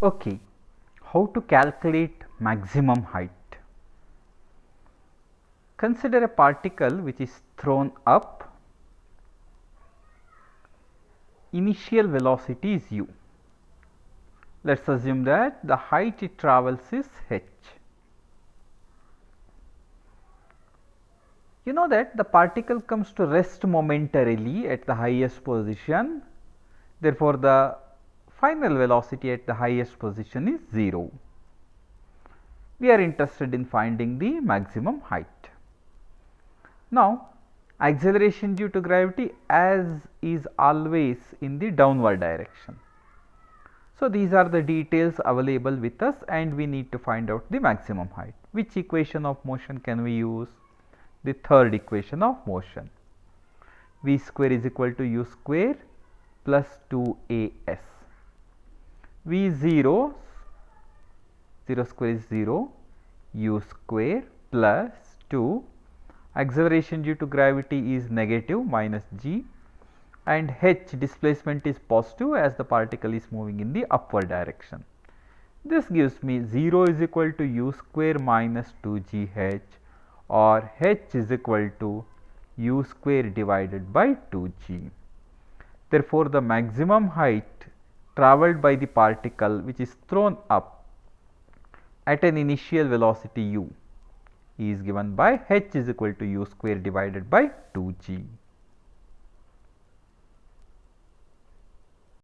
Okay, how to calculate maximum height? Consider a particle which is thrown up. Initial velocity is u. Let us assume that the height it travels is h. You know that the particle comes to rest momentarily at the highest position. Therefore, the final velocity at the highest position is 0. We are interested in finding the maximum height. Now, acceleration due to gravity as is always in the downward direction. So, these are the details available with us and we need to find out the maximum height. Which equation of motion can we use? The third equation of motion. V square is equal to u square plus 2as. V 0, 0 square is 0, u square plus 2. Acceleration due to gravity is negative minus g, and h displacement is positive as the particle is moving in the upward direction. This gives me 0 is equal to u square minus 2gh, or h is equal to u square divided by 2g. Therefore, the maximum height travelled by the particle which is thrown up at an initial velocity u is given by h is equal to u square divided by 2g.